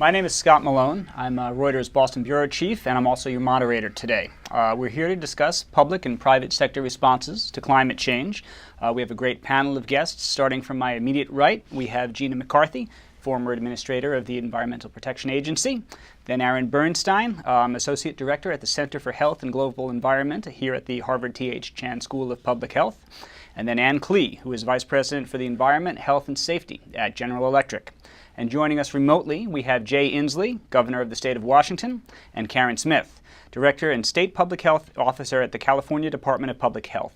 My name is Scott Malone. I'm Reuters Boston Bureau Chief, and I'm also your moderator today. We're here to discuss public and private sector responses to climate change. We have a great panel of guests. Starting from my immediate right, we have Gina McCarthy, former administrator of the Environmental Protection Agency. Then Aaron Bernstein, Associate Director at the Center for Health and Global Environment here at the Harvard T.H. Chan School of Public Health. And then Ann Klee, who is Vice President for the Environment, Health, and Safety at General Electric. And joining us remotely, we have Jay Inslee, Governor of the State of Washington, and Karen Smith, Director and State Public Health Officer at the California Department of Public Health.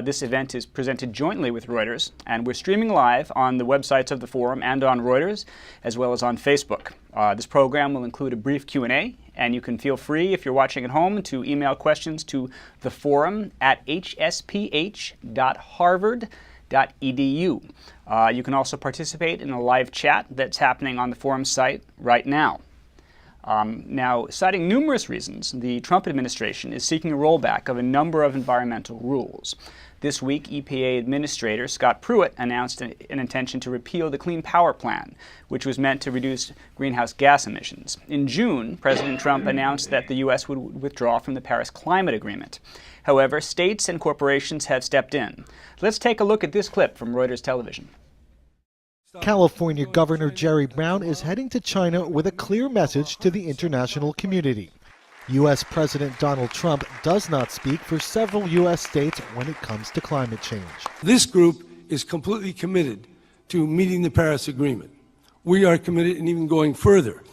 This event is presented jointly with Reuters, and we're streaming live on the websites of the forum and on Reuters, as well as on Facebook. This program will include a brief Q&A, and you can feel free, if you're watching at home, to email questions to the forum at hsph.harvard.edu. You can also participate in a live chat that's happening on the forum site right now. Now, citing numerous reasons, the Trump administration is seeking a rollback of a number of environmental rules. This week, EPA Administrator Scott Pruitt announced an intention to repeal the Clean Power Plan, which was meant to reduce greenhouse gas emissions. In June, President Trump announced that the U.S. would withdraw from the Paris Climate Agreement. However, states and corporations have stepped in. Let's take a look at this clip from Reuters Television. California Governor Jerry Brown is heading to China with a clear message to the international community. U.S. President Donald Trump does not speak for several U.S. states when it comes to climate change. This group is completely committed to meeting the Paris Agreement. We are committed and even going further.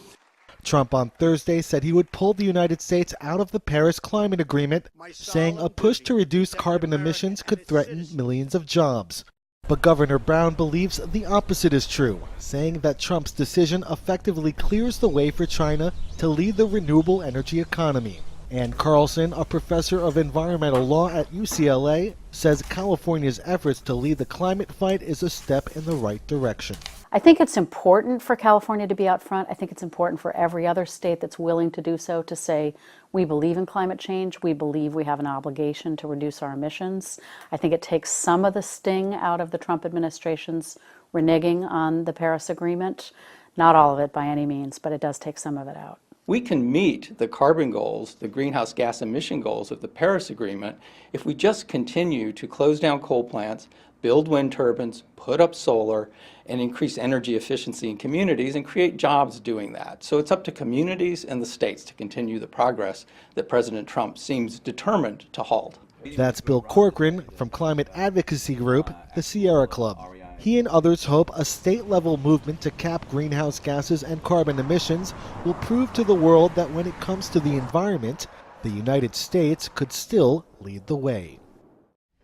Trump on Thursday said he would pull the United States out of the Paris Climate Agreement, saying a push to reduce carbon emissions could threaten millions of jobs. But Governor Brown believes the opposite is true, saying that Trump's decision effectively clears the way for China to lead the renewable energy economy. Ann Carlson, a professor of environmental law at UCLA, says California's efforts to lead the climate fight is a step in the right direction. I think it's important for California to be out front. I think it's important for every other state that's willing to do so to say, we believe in climate change. We believe we have an obligation to reduce our emissions. I think it takes some of the sting out of the Trump administration's reneging on the Paris Agreement. Not all of it by any means, but it does take some of it out. We can meet the carbon goals, the greenhouse gas emission goals of the Paris Agreement if we just continue to close down coal plants, build wind turbines, put up solar, and increase energy efficiency in communities and create jobs doing that. So it's up to communities and the states to continue the progress that President Trump seems determined to halt. That's Bill Corcoran from climate advocacy group, the Sierra Club. He and others hope a state-level movement to cap greenhouse gases and carbon emissions will prove to the world that when it comes to the environment, the United States could still lead the way.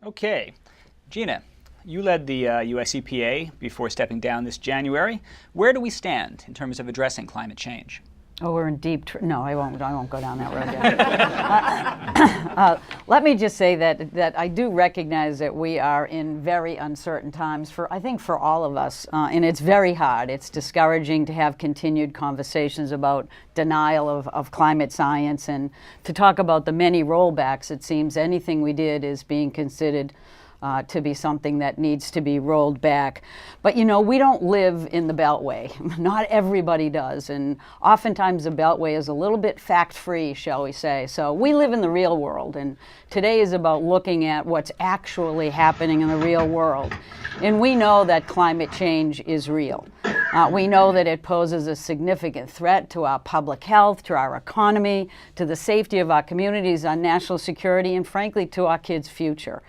Okay. Gina, you led the US EPA before stepping down this January. Where do we stand in terms of addressing climate change? Oh, we're in deep no, I won't go down that road yet. Let me just say that I do recognize that we are in very uncertain times I think for all of us, and it's very hard. It's discouraging to have continued conversations about denial of climate science and to talk about the many rollbacks. It seems anything we did is being considered to be something that needs to be rolled back. But you know, we don't live in the Beltway. Not everybody does. And oftentimes the Beltway is a little bit fact-free, shall we say. So we live in the real world. And today is about looking at what's actually happening in the real world. And we know that climate change is real. We know that it poses a significant threat to our public health, to our economy, to the safety of our communities, our national security, and frankly, to our kids' future.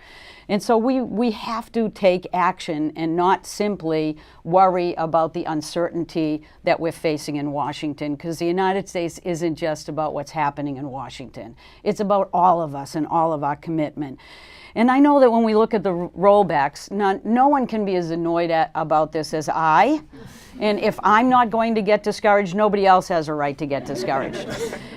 And so we have to take action and not simply worry about the uncertainty that we're facing in Washington, because the United States isn't just about what's happening in Washington. It's about all of us and all of our commitment. And I know that when we look at the rollbacks, no one can be as annoyed about this as I. And if I'm not going to get discouraged, nobody else has a right to get discouraged.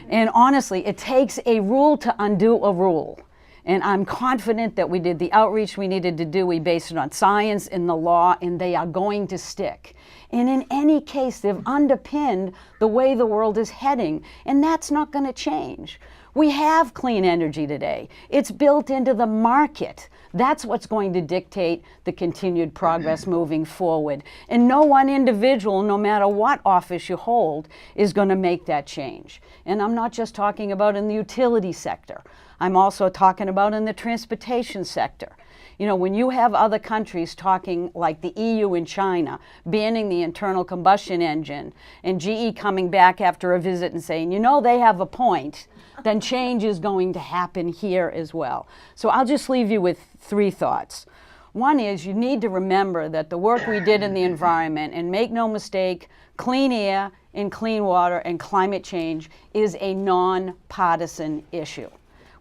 And honestly, it takes a rule to undo a rule. And I'm confident that we did the outreach we needed to do. We based it on science and the law, and they are going to stick. And in any case, they've underpinned the way the world is heading, and that's not going to change. We have clean energy today. It's built into the market. That's what's going to dictate the continued progress moving forward. And no one individual, no matter what office you hold, is going to make that change. And I'm not just talking about in the utility sector. I'm also talking about in the transportation sector. You know, when you have other countries talking like the EU and China, banning the internal combustion engine, and GE coming back after a visit and saying, you know, they have a point, then change is going to happen here as well. So I'll just leave you with 3 thoughts. One is you need to remember that the work we did in the environment, and make no mistake, clean air and clean water and climate change is a non-partisan issue.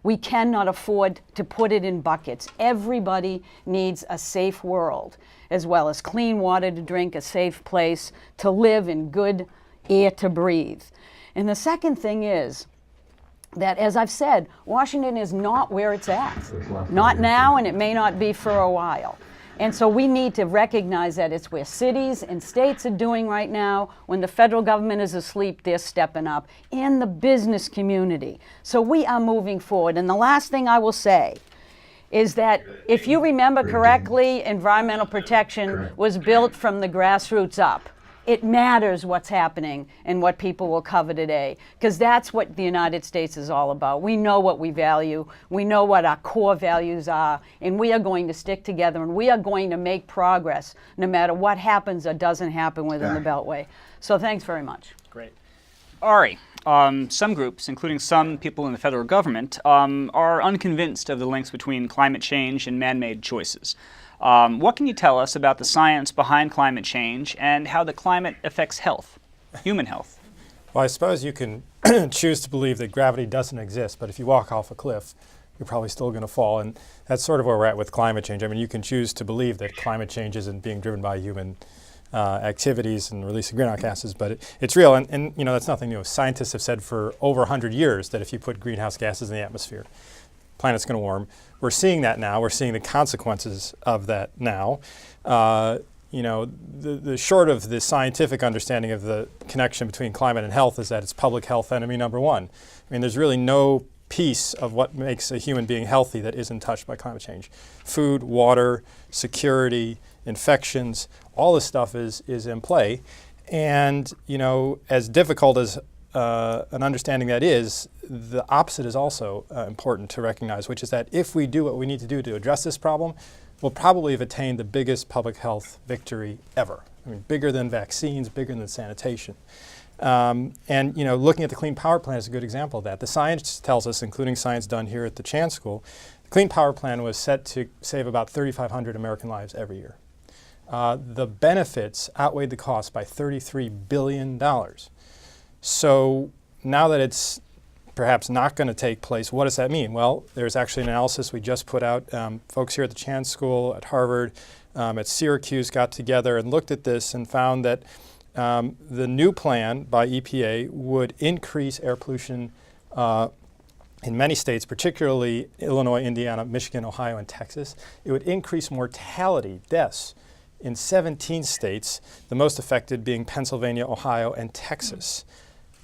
We cannot afford to put it in buckets. Everybody needs a safe world, as well as clean water to drink, a safe place to live, and good air to breathe. And the second thing is that, as I've said, Washington is not where it's at. Not now, and it may not be for a while. And so we need to recognize that it's where cities and states are doing right now. When the federal government is asleep, they're stepping up, and the business community. So we are moving forward. And the last thing I will say is that, if you remember correctly, environmental protection was built from the grassroots up. It matters what's happening and what people will cover today, because that's what the United States is all about. We know what we value, we know what our core values are, and we are going to stick together, and we are going to make progress no matter what happens or doesn't happen within the Beltway. So thanks very much. Great. Ari, some groups, including some people in the federal government, are unconvinced of the links between climate change and man-made choices. What can you tell us about the science behind climate change and how the climate affects health, human health? Well, I suppose you can choose to believe that gravity doesn't exist, but if you walk off a cliff, you're probably still going to fall. And that's sort of where we're at with climate change. I mean, you can choose to believe that climate change isn't being driven by human activities and releasing greenhouse gases, but it's real. And you know, that's nothing new. Scientists have said for over 100 years that if you put greenhouse gases in the atmosphere, planet's going to warm. We're seeing that now. We're seeing the consequences of that now. You know, the short of the scientific understanding of the connection between climate and health is that it's public health enemy number 1. I mean, there's really no piece of what makes a human being healthy that isn't touched by climate change. Food, water, security, infections, all this stuff is in play. And, you know, as difficult as an understanding that is, the opposite is also important to recognize, which is that if we do what we need to do to address this problem, we'll probably have attained the biggest public health victory ever. I mean, bigger than vaccines, bigger than sanitation. And, you know, looking at the Clean Power Plan is a good example of that. The science tells us, including science done here at the Chan School, the Clean Power Plan was set to save about 3,500 American lives every year. The benefits outweighed the costs by $33 billion. So now that it's perhaps not going to take place, what does that mean? Well, there's actually an analysis we just put out. Folks here at the Chan School, at Harvard, at Syracuse got together and looked at this and found that the new plan by EPA would increase air pollution in many states, particularly Illinois, Indiana, Michigan, Ohio, and Texas. It would increase mortality, deaths, in 17 states, the most affected being Pennsylvania, Ohio, and Texas.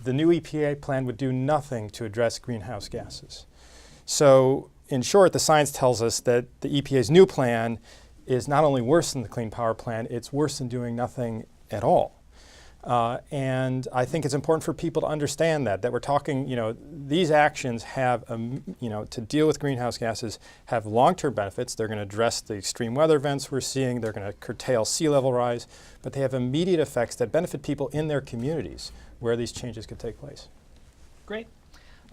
The new EPA plan would do nothing to address greenhouse gases. So, in short, the science tells us that the EPA's new plan is not only worse than the Clean Power Plan, it's worse than doing nothing at all. And I think it's important for people to understand that we're talking, you know, these actions have, you know, to deal with greenhouse gases have long-term benefits. They're going to address the extreme weather events we're seeing. They're going to curtail sea level rise, but they have immediate effects that benefit people in their communities where these changes could take place. Great.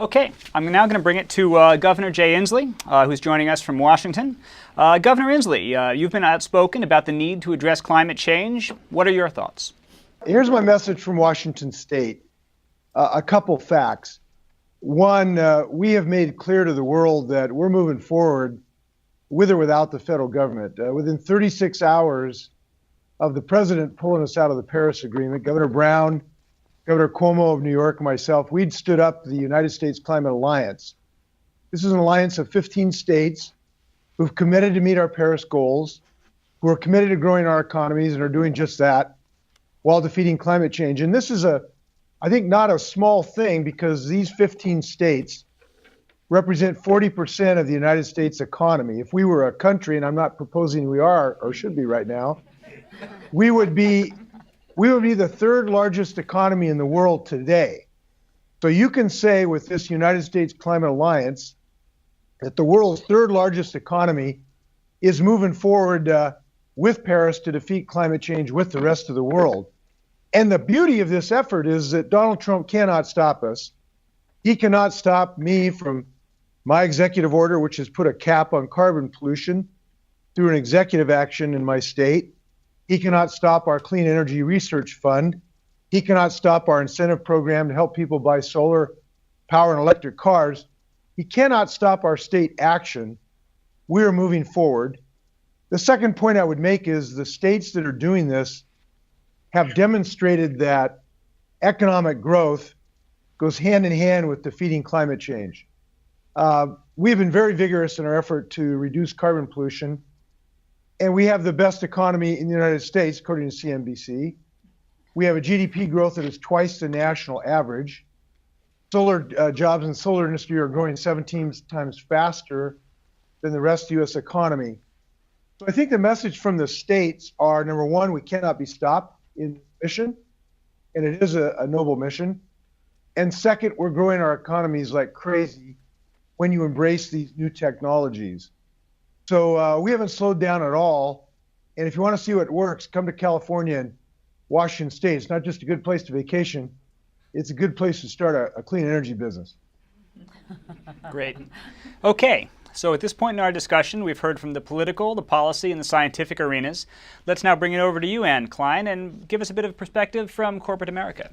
Okay, I'm now going to bring it to Governor Jay Inslee, who's joining us from Washington. Governor Inslee, you've been outspoken about the need to address climate change. What are your thoughts? Here's my message from Washington State. A couple facts. One, we have made clear to the world that we're moving forward with or without the federal government. Within 36 hours of the president pulling us out of the Paris Agreement, Governor Brown, Governor Cuomo of New York, and myself, we'd stood up the United States Climate Alliance. This is an alliance of 15 states who've committed to meet our Paris goals, who are committed to growing our economies and are doing just that while defeating climate change. And this is I think not a small thing, because these 15 states represent 40% of the United States economy. If we were a country, and I'm not proposing we are or should be right now, we would be the third largest economy in the world today. So you can say with this United States Climate Alliance that the world's third largest economy is moving forward with Paris to defeat climate change with the rest of the world. And the beauty of this effort is that Donald Trump cannot stop us. He cannot stop me from my executive order, which has put a cap on carbon pollution through an executive action in my state. He cannot stop our Clean Energy Research Fund. He cannot stop our incentive program to help people buy solar power and electric cars. He cannot stop our state action. We are moving forward. The second point I would make is the states that are doing this have demonstrated that economic growth goes hand in hand with defeating climate change. We have been very vigorous in our effort to reduce carbon pollution, and we have the best economy in the United States, according to CNBC. We have a GDP growth that is twice the national average. Solar jobs in the solar industry are growing 17 times faster than the rest of the U.S. economy. So I think the message from the states are, number one, we cannot be stopped in this mission, and it is a noble mission. And second, we're growing our economies like crazy when you embrace these new technologies. So we haven't slowed down at all. And if you want to see what works, come to California and Washington State. It's not just a good place to vacation. It's a good place to start a clean energy business. Great. Okay. So at this point in our discussion, we've heard from the political, the policy, and the scientific arenas. Let's now bring it over to you, Ann Klein, and give us a bit of perspective from corporate America.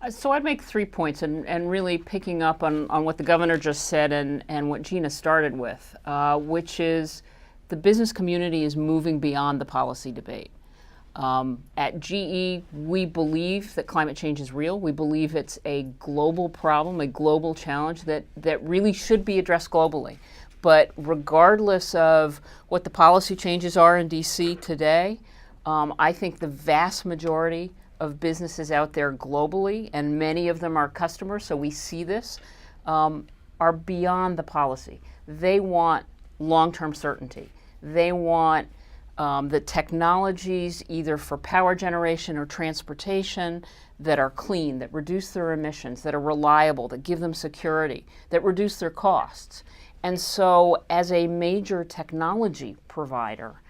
So I'd make 3 points, and really picking up on what the governor just said and what Gina started with, which is the business community is moving beyond the policy debate. At GE, we believe that climate change is real. We believe it's a global problem, a global challenge that really should be addressed globally. But regardless of what the policy changes are in DC today, I think the vast majority of businesses out there globally, and many of them are customers, so we see this, are beyond the policy. They want long-term certainty. They want the technologies, either for power generation or transportation, that are clean, that reduce their emissions, that are reliable, that give them security, that reduce their costs. And so as a major technology provider,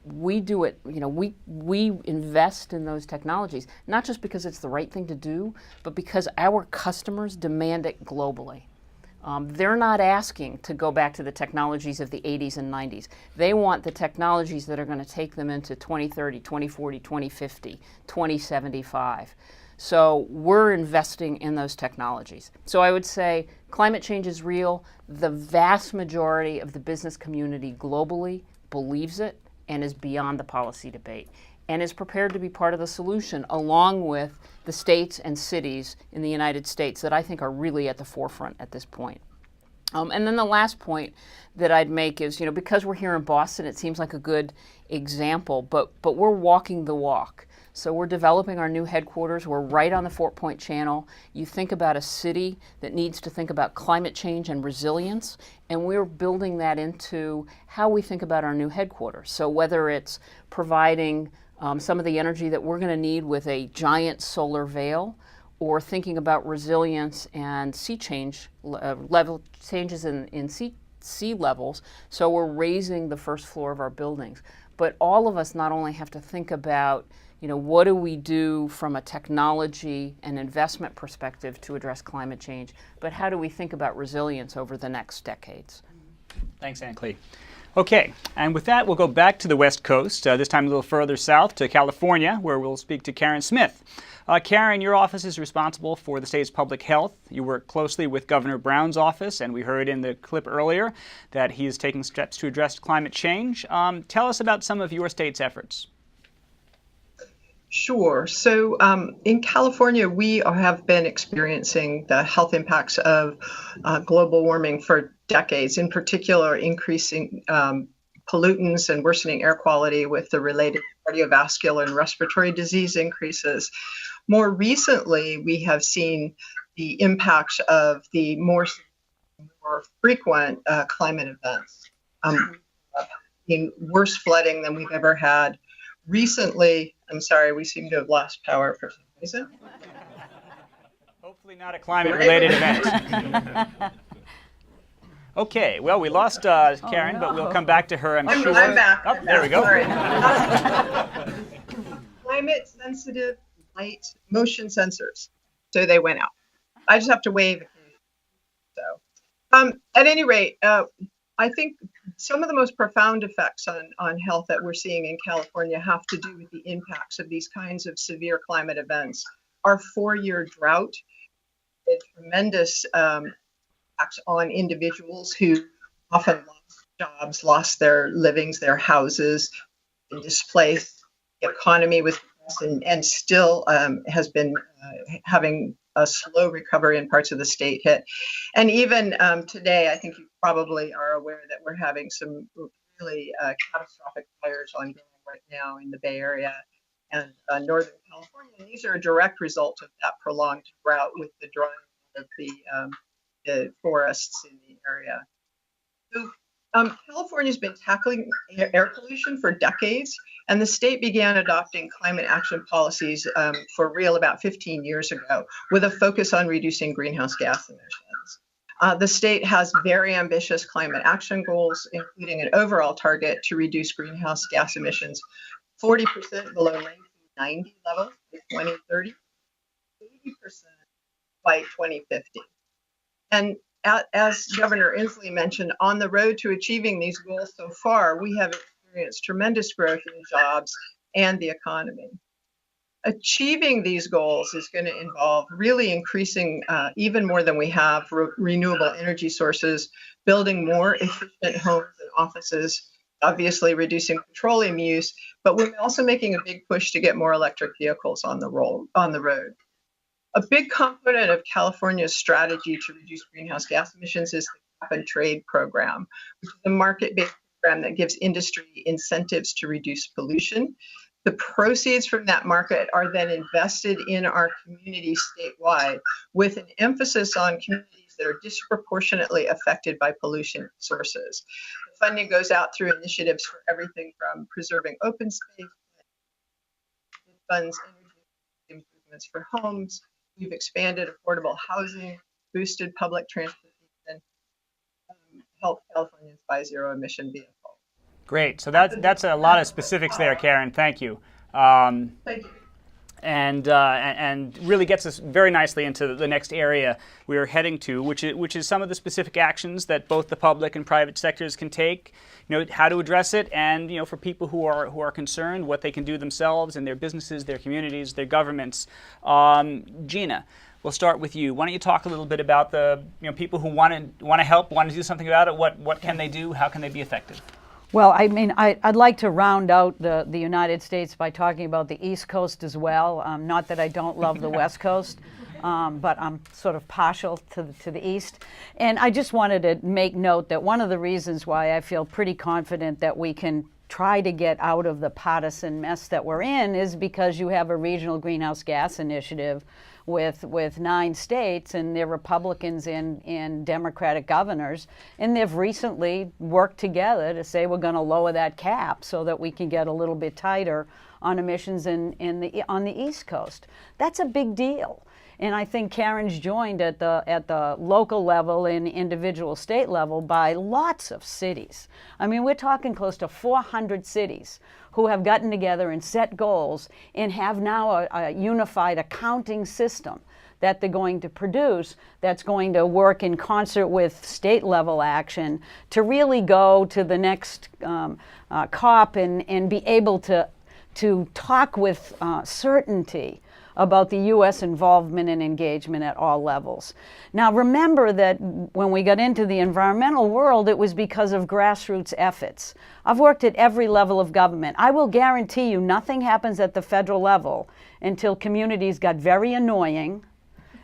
we do it, we invest in those technologies, not just because it's the right thing to do, but because our customers demand it globally. They're not asking to go back to the technologies of the 80s and 90s. They want the technologies that are going to take them into 2030, 2040, 2050, 2075. So we're investing in those technologies. So I would say climate change is real. The vast majority of the business community globally believes it and is beyond the policy debate and is prepared to be part of the solution, along with the states and cities in the United States that I think are really at the forefront at this point. And then the last point that I'd make is, because we're here in Boston, it seems like a good example, but we're walking the walk. So we're developing our new headquarters. We're right on the Fort Point Channel. You think about a city that needs to think about climate change and resilience, and we're building that into how we think about our new headquarters. So whether it's providing some of the energy that we're going to need with a giant solar veil, or thinking about resilience and sea change, level changes in sea levels. So we're raising the first floor of our buildings. But all of us not only have to think about, what do we do from a technology and investment perspective to address climate change, but how do we think about resilience over the next decades? Thanks, Ann Klein. Okay, and with that, we'll go back to the West Coast, this time a little further south to California, where we'll speak to Karen Smith. Karen, your office is responsible for the state's public health. You work closely with Governor Brown's office, and we heard in the clip earlier that he is taking steps to address climate change. Tell us about some of your state's efforts. Sure. So in California, we have been experiencing the health impacts of global warming for decades, in particular increasing pollutants and worsening air quality with the related cardiovascular and respiratory disease increases. More recently, we have seen the impact of the more more frequent climate events. We've seen worse flooding than we've ever had. Recently, I'm sorry, we seem to have lost power for some reason. Hopefully not a climate-related event. Okay, well, we lost Karen, but we'll come back to her, I'm sure. I'm back. Oh, there we go. Sorry. Climate-sensitive light motion sensors. So they went out. I just have to wave. So, at any rate, I think some of the most profound effects on health that we're seeing in California have to do with the impacts of these kinds of severe climate events. Our 4-year drought had tremendous impacts on individuals who often lost jobs, lost their livings, their houses, been displaced. The economy was and still has been having a slow recovery in parts of the state hit. And even today, I think you probably are aware that we're having some really catastrophic fires ongoing right now in the Bay Area and Northern California. And these are a direct result of that prolonged drought with the drying of the forests in the area. So California's been tackling air pollution for decades, and the state began adopting climate action policies for real about 15 years ago with a focus on reducing greenhouse gas emissions. The state has very ambitious climate action goals, including an overall target to reduce greenhouse gas emissions 40% below 1990 levels by 2030, 80% by 2050. And as Governor Inslee mentioned, on the road to achieving these goals so far, we have experienced tremendous growth in jobs and the economy. Achieving these goals is going to involve really increasing even more than we have renewable energy sources, building more efficient homes and offices, obviously reducing petroleum use, but we're also making a big push to get more electric vehicles on the road. A big component of California's strategy to reduce greenhouse gas emissions is the cap and trade program, which is a market-based program that gives industry incentives to reduce pollution. The proceeds from that market are then invested in our communities statewide, with an emphasis on communities that are disproportionately affected by pollution sources. The funding goes out through initiatives for everything from preserving open space, it funds energy improvements for homes. We've expanded affordable housing, boosted public transportation, helped Californians buy zero-emission vehicles. Great. So that's a lot of specifics there, Karen. Thank you. Thank you. And really gets us very nicely into the next area we are heading to, which is some of the specific actions that both the public and private sectors can take, how to address it, and for people who are concerned, what they can do themselves in their businesses, their communities, their governments. Gina, we'll start with you. Why don't you talk a little bit about the people who want to help, want to do something about it? What can they do? How can they be effective? Well, I mean, I'd like to round out the United States by talking about the East Coast as well. Not that I don't love the West Coast, but I'm sort of partial to the East. And I just wanted to make note that one of the reasons why I feel pretty confident that we can try to get out of the partisan mess that we're in is because you have a regional greenhouse gas initiative with 9 states, and they're Republicans and Democratic governors, and they've recently worked together to say we're going to lower that cap so that we can get a little bit tighter on emissions on the East Coast. That's a big deal. And I think Karen's joined at the local level and individual state level by lots of cities. I mean, we're talking close to 400 cities who have gotten together and set goals and have now a unified accounting system that they're going to produce that's going to work in concert with state level action to really go to the next COP and be able to talk with certainty about the U.S. involvement and engagement at all levels. Now remember that when we got into the environmental world, it was because of grassroots efforts. I've worked at every level of government. I will guarantee you nothing happens at the federal level until communities got very annoying,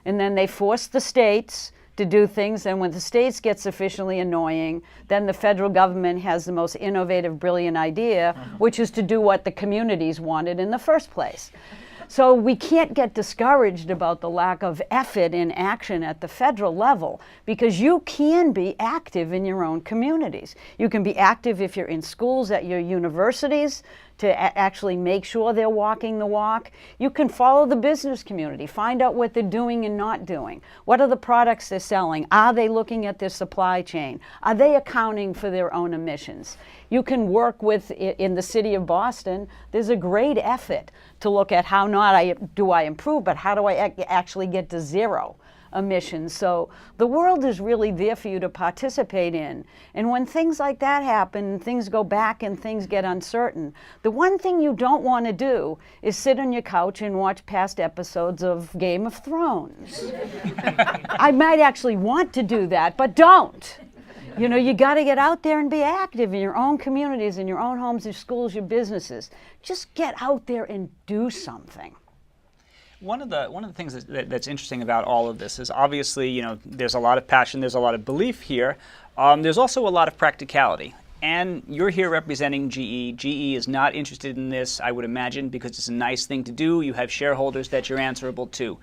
and then they forced the states to do things, and when the states get sufficiently annoying, then the federal government has the most innovative, brilliant idea, which is to do what the communities wanted in the first place. So we can't get discouraged about the lack of effort in action at the federal level, because you can be active in your own communities. You can be active if you're in schools, at your universities, to actually make sure they're walking the walk. You can follow the business community, find out what they're doing and not doing. What are the products they're selling? Are they looking at their supply chain? Are they accounting for their own emissions? You can work with, in the city of Boston, there's a great effort to look at how not do I improve, but how do I actually get to zero emissions. So the world is really there for you to participate in. And when things like that happen, things go back and things get uncertain, the one thing you don't want to do is sit on your couch and watch past episodes of Game of Thrones. I might actually want to do that, but don't. You know, you got to get out there and be active in your own communities, in your own homes, your schools, your businesses. Just get out there and do something. One of the things that's interesting about all of this is, obviously, you know, there's a lot of passion, there's a lot of belief here. There's also a lot of practicality. And you're here representing GE. GE is not interested in this, I would imagine, because it's a nice thing to do. You have shareholders that you're answerable to.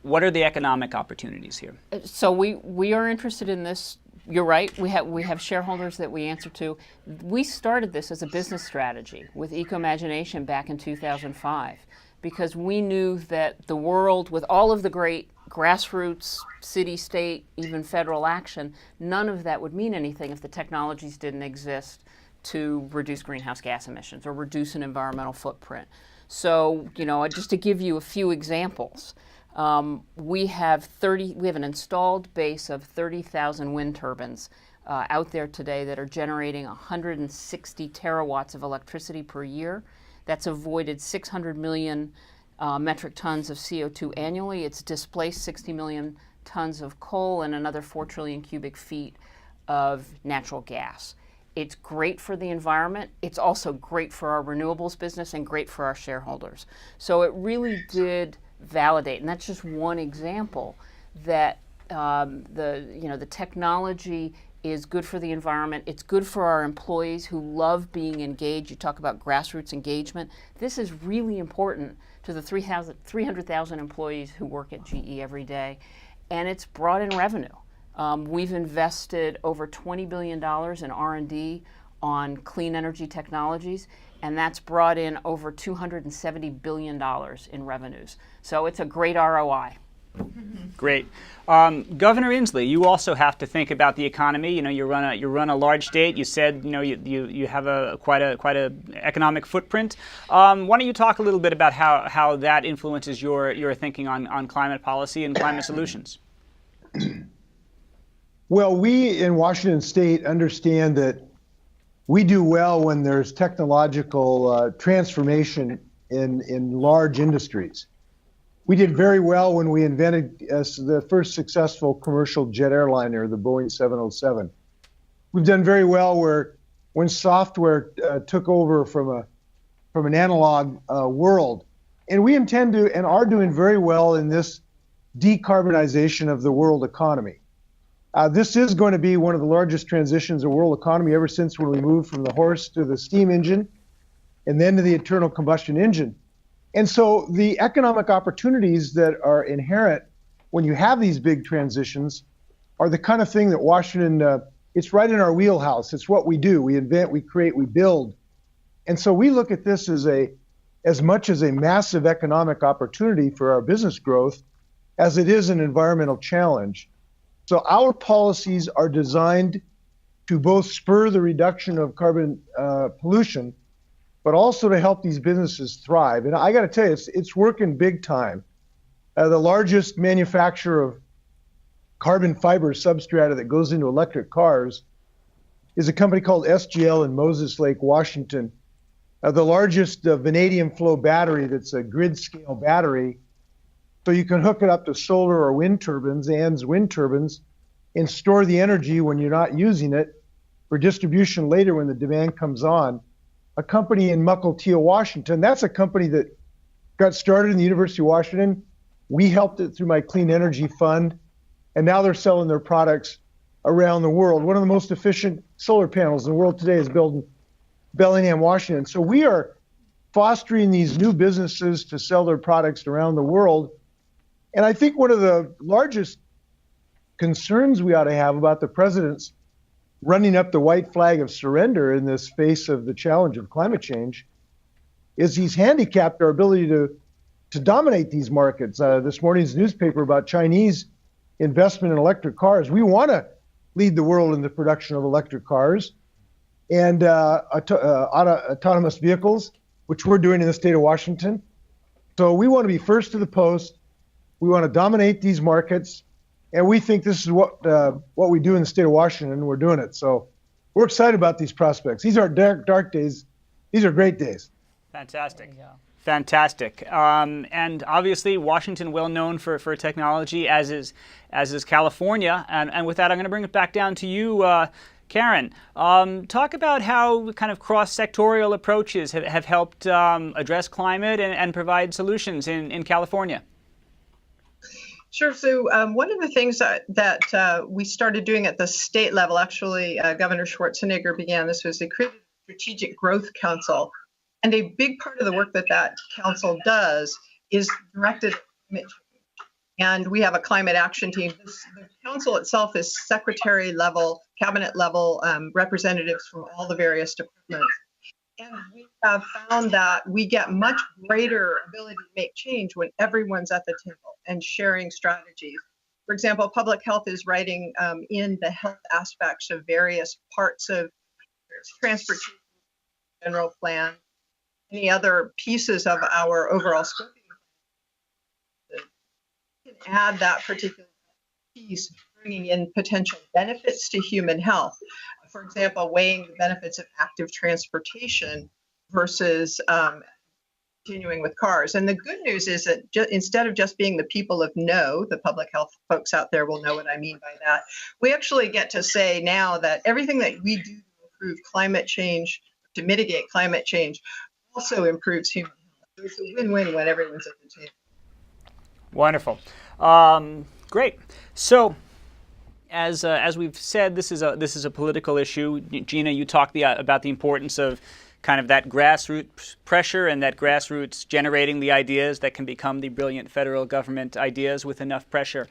What are the economic opportunities here? So we are interested in this. You're right. We have shareholders that we answer to. We started this as a business strategy with Eco-Imagination back in 2005. Because we knew that the world, with all of the great grassroots, city, state, even federal action, none of that would mean anything if the technologies didn't exist to reduce greenhouse gas emissions or reduce an environmental footprint. So, you know, just to give you a few examples, we have an installed base of 30,000 wind turbines out there today that are generating 160 terawatts of electricity per year. That's avoided 600 million metric tons of CO2 annually. It's displaced 60 million tons of coal and another 4 trillion cubic feet of natural gas. It's great for the environment. It's also great for our renewables business and great for our shareholders. So it really did validate, and that's just one example, that the technology is good for the environment. It's good for our employees who love being engaged. You talk about grassroots engagement. This is really important to the 300,000 employees who work at GE every day, and it's brought in revenue. We've invested over $20 billion in R&D on clean energy technologies, and that's brought in over $270 billion in revenues. So it's a great ROI. Great. Governor Inslee, you also have to think about the economy. You know, you run a large state. You said, you know, you have quite a economic footprint. Why don't you talk a little bit about how that influences your thinking on climate policy and climate solutions? Well, we in Washington State understand that we do well when there's technological transformation in large industries. We did very well when we invented the first successful commercial jet airliner, the Boeing 707. We've done very well when software took over from an analog world. And we intend to and are doing very well in this decarbonization of the world economy. This is going to be one of the largest transitions of world economy ever since when we moved from the horse to the steam engine and then to the internal combustion engine. And so the economic opportunities that are inherent when you have these big transitions are the kind of thing that Washington, it's right in our wheelhouse. It's what we do. We invent, we create, we build. And so we look at this as much as a massive economic opportunity for our business growth as it is an environmental challenge. So our policies are designed to both spur the reduction of carbon pollution, but also to help these businesses thrive. And I got to tell you, it's working big time. The largest manufacturer of carbon fiber substrata that goes into electric cars is a company called SGL in Moses Lake, Washington. The largest vanadium flow battery that's a grid scale battery, so you can hook it up to solar or wind turbines, AND's wind turbines, and store the energy when you're not using it for distribution later when the demand comes on. A company in Mukilteo, Washington. That's a company that got started in the University of Washington. We helped it through my Clean Energy Fund, and now they're selling their products around the world. One of the most efficient solar panels in the world today is built in Bellingham, Washington. So we are fostering these new businesses to sell their products around the world. And I think one of the largest concerns we ought to have about the president's running up the white flag of surrender in this face of the challenge of climate change is he's handicapped our ability to dominate these markets. This morning's newspaper about Chinese investment in electric cars. We want to lead the world in the production of electric cars and autonomous vehicles, which we're doing in the state of Washington. So we want to be first to the post. We want to dominate these markets. And we think this is what we do in the state of Washington, and we're doing it. So we're excited about these prospects. These are dark days. These are great days. Fantastic. Fantastic. And obviously, Washington well known for technology, as is California. And with that, I'm going to bring it back down to you, Karen. Talk about how kind of cross-sectorial approaches have helped address climate and provide solutions in California. Sure. So one of the things that we started doing at the state level, actually, Governor Schwarzenegger began this, was they created a Strategic Growth Council. And a big part of the work that council does is directed at climate change. And we have a climate action team. The council itself is secretary level, cabinet level representatives from all the various departments. And we have found that we get much greater ability to make change when everyone's at the table and sharing strategies. For example, public health is writing in the health aspects of various parts of transportation, general plan, any other pieces of our overall scoping. You can add that particular piece, bringing in potential benefits to human health. For example, weighing the benefits of active transportation versus continuing with cars. And the good news is that instead of just being the people of no, the public health folks out there will know what I mean by that, we actually get to say now that everything that we do to improve climate change, to mitigate climate change, also improves human health. It's a win-win when everyone's at the table. Wonderful. Great. So, as we've said, this is a political issue. Gina, you talked about the importance of kind of that grassroots pressure and that grassroots generating the ideas that can become the brilliant federal government ideas with enough pressure.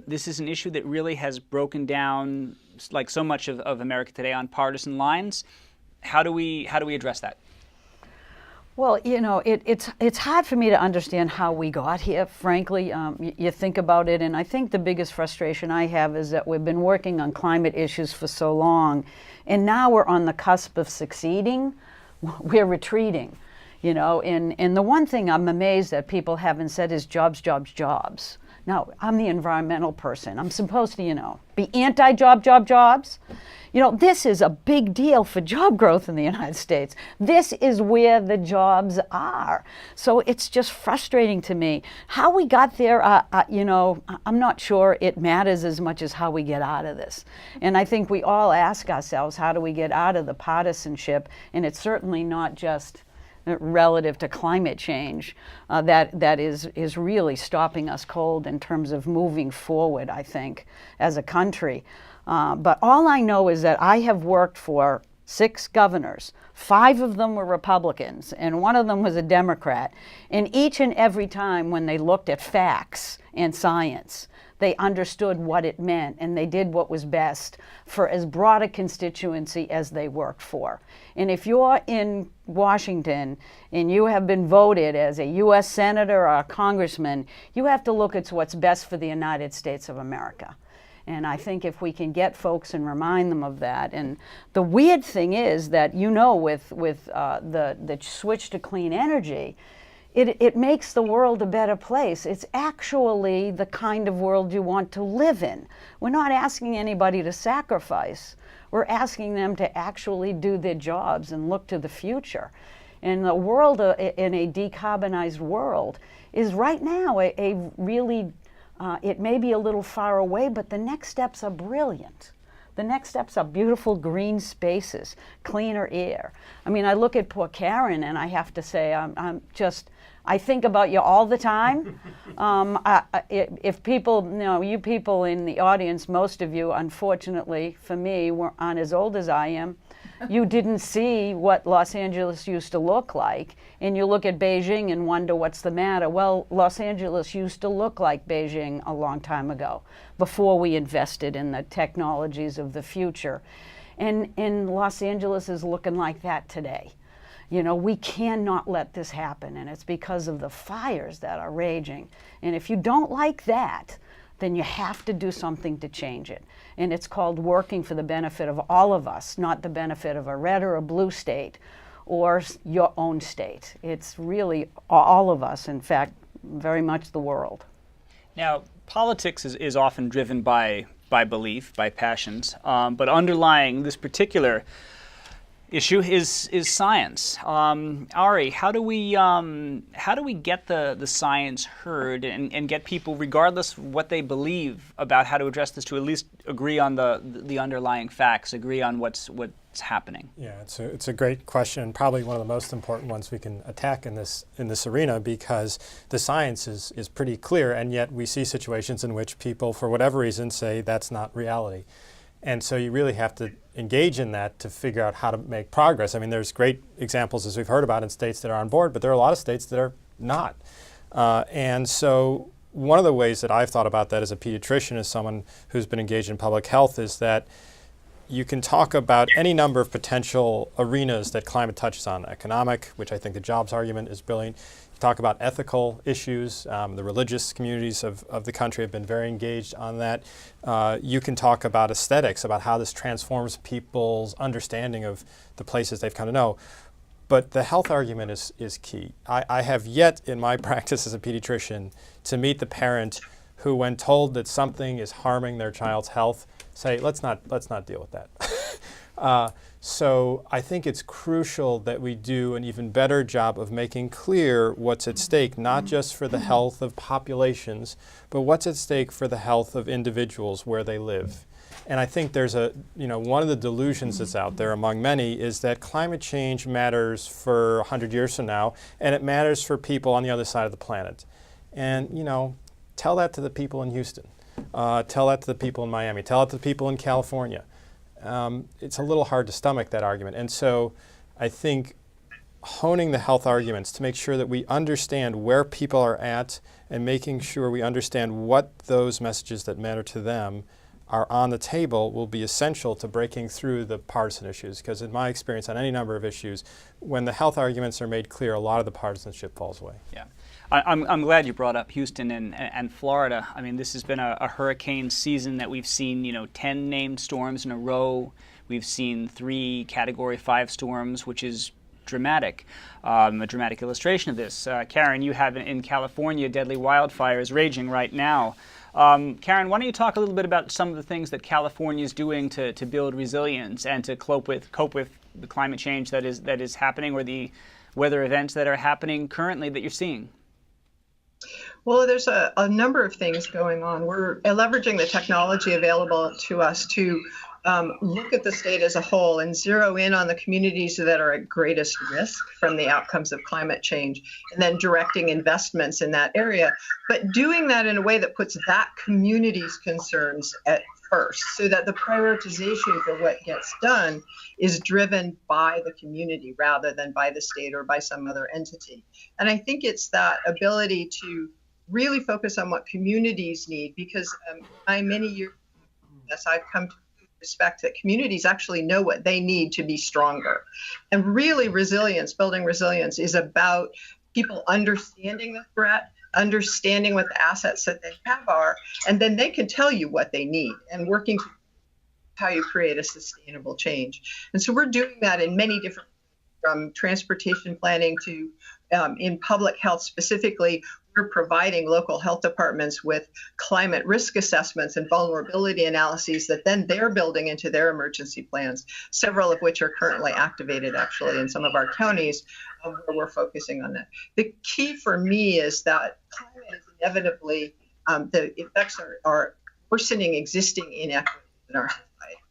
This is an issue that really has broken down, like so much of America today, on partisan lines. How do we address that? Well, you know, it's hard for me to understand how we got here, frankly. You think about it, and I think the biggest frustration I have is that we've been working on climate issues for so long, and now we're on the cusp of succeeding. We're retreating, you know, and the one thing I'm amazed that people haven't said is jobs, jobs, jobs. Now, I'm the environmental person. I'm supposed to, you know, be anti-job, jobs. You know, this is a big deal for job growth in the United States. This is where the jobs are. So it's just frustrating to me. How we got there, you know, I'm not sure it matters as much as how we get out of this. And I think we all ask ourselves, how do we get out of the partisanship? And it's certainly not just relative to climate change that is really stopping us cold in terms of moving forward, I think, as a country. But all I know is that I have worked for 6 governors. 5 of them were Republicans, and 1 of them was a Democrat. And each and every time when they looked at facts and science, they understood what it meant, and they did what was best for as broad a constituency as they worked for. And if you're in Washington and you have been voted as a U.S. Senator or a congressman, you have to look at what's best for the United States of America. And I think if we can get folks and remind them of that. And the weird thing is that, you know, with the switch to clean energy, it makes the world a better place. It's actually the kind of world you want to live in. We're not asking anybody to sacrifice. We're asking them to actually do their jobs and look to the future. And the world, in a decarbonized world, is right now a really, it may be a little far away, but the next steps are brilliant. The next steps are beautiful green spaces, cleaner air. I mean, I look at poor Karen and I have to say, I think about you all the time. If people, you people in the audience, most of you, unfortunately for me, aren't as old as I am. You didn't see what Los Angeles used to look like, and you look at Beijing and wonder what's the matter. Well, Los Angeles used to look like Beijing a long time ago, before we invested in the technologies of the future. And Los Angeles is looking like that today. We cannot let this happen, and it's because of the fires that are raging. And if you don't like that, then you have to do something to change it. And it's called working for the benefit of all of us, not the benefit of a red or a blue state or your own state. It's really all of us, in fact, very much the world. Now, politics is often driven by belief, by passions, but underlying this particular issue is science. Ari, how do we get the science heard and get people, regardless of what they believe about how to address this, to at least agree on the underlying facts, agree on what's happening? Yeah, it's a great question, probably one of the most important ones we can attack in this arena, because the science is pretty clear, and yet we see situations in which people, for whatever reason, say that's not reality. And so you really have to engage in that to figure out how to make progress. I mean, there's great examples, as we've heard about, in states that are on board, but there are a lot of states that are not. And so one of the ways that I've thought about that as a pediatrician, as someone who's been engaged in public health, is that you can talk about any number of potential arenas that climate touches on. Economic, which I think the jobs argument is brilliant. Talk about ethical issues. The religious communities of the country have been very engaged on that. You can talk about aesthetics, about how this transforms people's understanding of the places they've come to know. But the health argument is key. I have yet in my practice as a pediatrician to meet the parent who, when told that something is harming their child's health, say, let's not deal with that. So I think it's crucial that we do an even better job of making clear what's at stake, not just for the health of populations, but what's at stake for the health of individuals where they live. And I think there's one of the delusions that's out there among many is that climate change matters for 100 years from now, and it matters for people on the other side of the planet. And, tell that to the people in Houston. Tell that to the people in Miami. Tell it to the people in California. It's a little hard to stomach that argument. And so I think honing the health arguments to make sure that we understand where people are at and making sure we understand what those messages that matter to them are on the table will be essential to breaking through the partisan issues. Because in my experience on any number of issues, when the health arguments are made clear, a lot of the partisanship falls away. Yeah. I'm glad you brought up Houston and Florida. I mean, this has been a hurricane season that we've seen, 10 named storms in a row. We've seen 3 Category 5 storms, which is dramatic, a dramatic illustration of this. Karen, you have in California deadly wildfires raging right now. Karen, why don't you talk a little bit about some of the things that California is doing to build resilience and to cope with the climate change that is happening, or the weather events that are happening currently that you're seeing? Well, there's a number of things going on. We're leveraging the technology available to us to look at the state as a whole and zero in on the communities that are at greatest risk from the outcomes of climate change, and then directing investments in that area, but doing that in a way that puts that community's concerns at first, so that the prioritization for what gets done is driven by the community rather than by the state or by some other entity. And I think it's that ability to really focus on what communities need, because many years I've come to respect that communities actually know what they need to be stronger. And really building resilience is about people understanding the threat, understanding what the assets that they have are, and then they can tell you what they need, and working to how you create a sustainable change. And so we're doing that in many different, from transportation planning to in public health specifically, we're providing local health departments with climate risk assessments and vulnerability analyses that then they're building into their emergency plans, several of which are currently activated actually in some of our counties where we're focusing on that. The key for me is that climate is inevitably, the effects are worsening existing inequities in our society.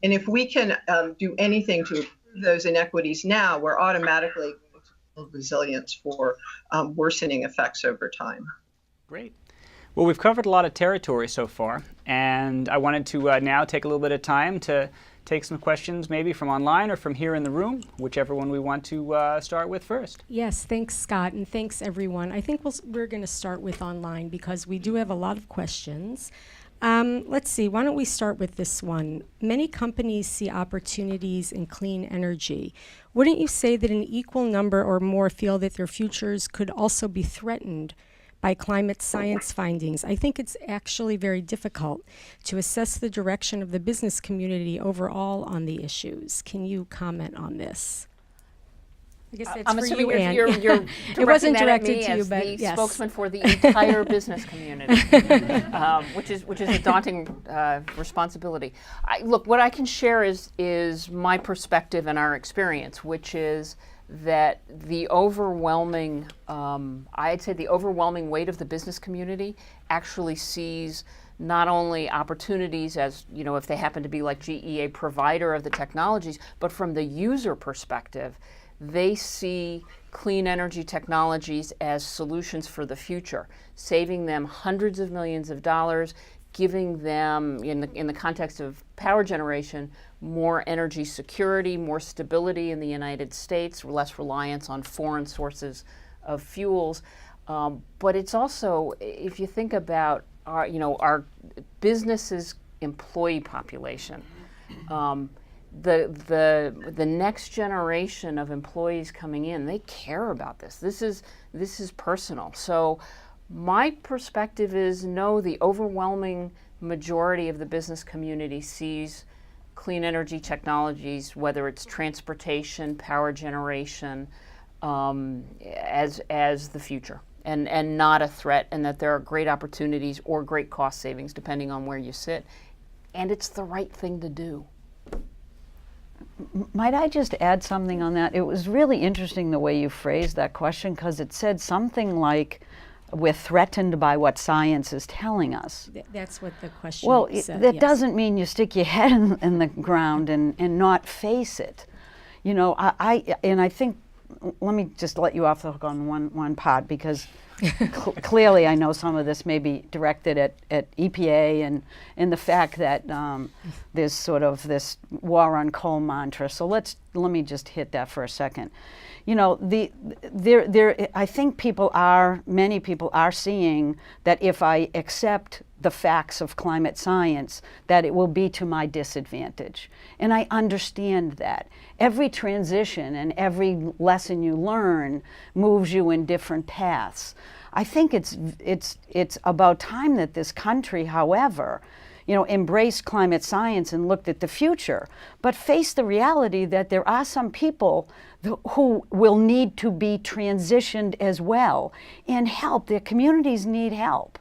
And if we can do anything to improve those inequities now, we're automatically going to resilience for worsening effects over time. Great. Well, we've covered a lot of territory so far, and I wanted to now take a little bit of time to take some questions maybe from online or from here in the room, whichever one we want to start with first. Yes, thanks, Scott, and thanks, everyone. I think we're going to start with online because we do have a lot of questions. Let's see, why don't we start with this one? Many companies see opportunities in clean energy. Wouldn't you say that an equal number or more feel that their futures could also be threatened by climate science findings? I think it's actually very difficult to assess the direction of the business community overall on the issues. Can you comment on this? I guess that's I'm for assuming you, Ann. you're It wasn't directing that at directed me to you, as but the yes. spokesman for the entire business community, which is a daunting responsibility. Look, what I can share is my perspective and our experience, which is that the overwhelming, I'd say the overwhelming weight of the business community actually sees not only opportunities as, you know, if they happen to be like GE, a provider of the technologies, but from the user perspective, they see clean energy technologies as solutions for the future, saving them hundreds of millions of dollars, giving them, in the context of power generation, more energy security, more stability in the United States, less reliance on foreign sources of fuels. But it's also, if you think about our business's employee population, the next generation of employees coming in, they care about this. This is personal. So my perspective is no, the overwhelming majority of the business community sees clean energy technologies, whether it's transportation, power generation, as the future and not a threat, and that there are great opportunities or great cost savings depending on where you sit. And it's the right thing to do. Might I just add something on that? It was really interesting the way you phrased that question, because it said something like, we're threatened by what science is telling us. That's what the question said. That yes. doesn't mean you stick your head in the ground and not face it. You know, I think, let me just let you off the hook on one part, because clearly I know some of this may be directed at EPA and the fact that there's sort of this war on coal mantra. So let me just hit that for a second. You know, I think many people are seeing that if I accept the facts of climate science, that it will be to my disadvantage. And I understand that. Every transition and every lesson you learn moves you in different paths. I think it's about time that this country, however, embraced climate science and looked at the future, but faced the reality that there are some people who will need to be transitioned as well and help. Their communities need help.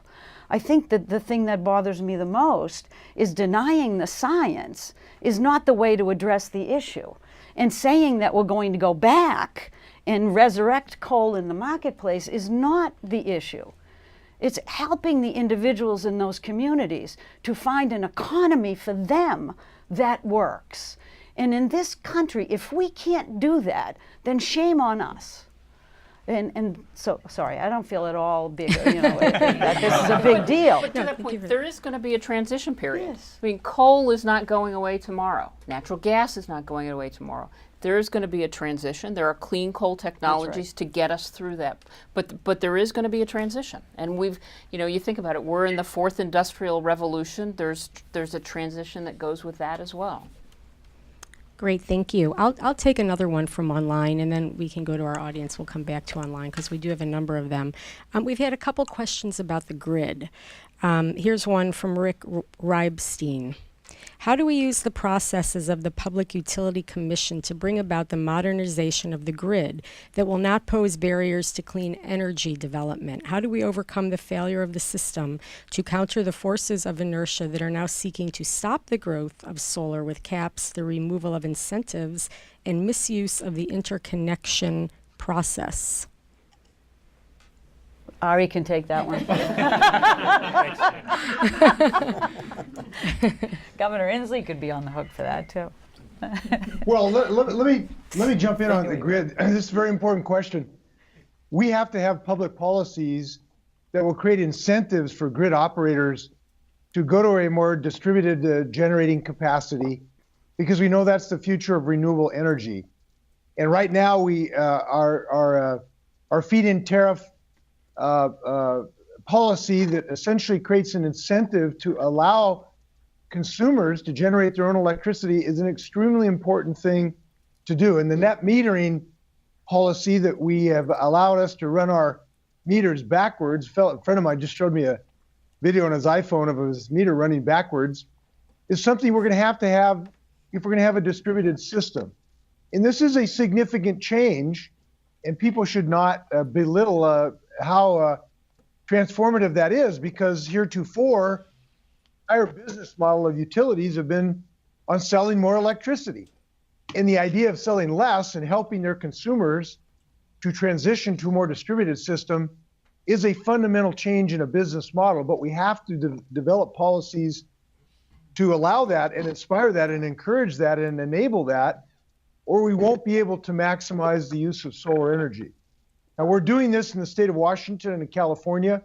I think that the thing that bothers me the most is denying the science is not the way to address the issue. And saying that we're going to go back and resurrect coal in the marketplace is not the issue. It's helping the individuals in those communities to find an economy for them that works. And in this country, if we can't do that, then shame on us. And so, sorry, I don't feel at all big, that this is a big deal. But to that point, there is going to be a transition period. Yes. I mean, coal is not going away tomorrow. Natural gas is not going away tomorrow. There is going to be a transition. There are clean coal technologies to get us through that. But there is going to be a transition. And you think about it, we're in the fourth industrial revolution. There's a transition that goes with that as well. Great, thank you. I'll take another one from online, and then we can go to our audience. We'll come back to online because we do have a number of them. We've had a couple questions about the grid. Here's one from Rick Reibstein. How do we use the processes of the Public Utility Commission to bring about the modernization of the grid that will not pose barriers to clean energy development? How do we overcome the failure of the system to counter the forces of inertia that are now seeking to stop the growth of solar with caps, the removal of incentives, and misuse of the interconnection process? Ari can take that one. Governor Inslee could be on the hook for that too. Well, let me jump in on the grid. This is a very important question. We have to have public policies that will create incentives for grid operators to go to a more distributed generating capacity, because we know that's the future of renewable energy. And right now, our feed-in tariff policy that essentially creates an incentive to allow consumers to generate their own electricity is an extremely important thing to do. And the net metering policy that we have allowed us to run our meters backwards, a friend of mine just showed me a video on his iPhone of his meter running backwards, is something we're going to have if we're going to have a distributed system. And this is a significant change, and people should not belittle how transformative that is, because heretofore, our business model of utilities have been on selling more electricity. And the idea of selling less and helping their consumers to transition to a more distributed system is a fundamental change in a business model. But we have to develop policies to allow that and inspire that and encourage that and enable that, or we won't be able to maximize the use of solar energy. Now, we're doing this in the state of Washington and in California,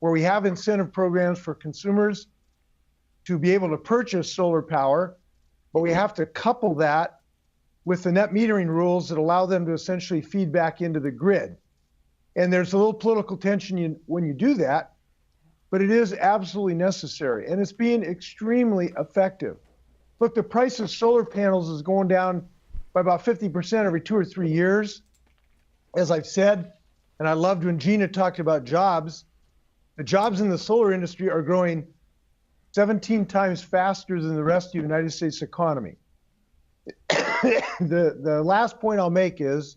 where we have incentive programs for consumers to be able to purchase solar power, but we have to couple that with the net metering rules that allow them to essentially feed back into the grid. And there's a little political tension when you do that, but it is absolutely necessary, and it's being extremely effective. Look, the price of solar panels is going down by about 50% every 2 or 3 years. As I've said, and I loved when Gina talked about jobs, the jobs in the solar industry are growing 17 times faster than the rest of the United States economy. The last point I'll make is,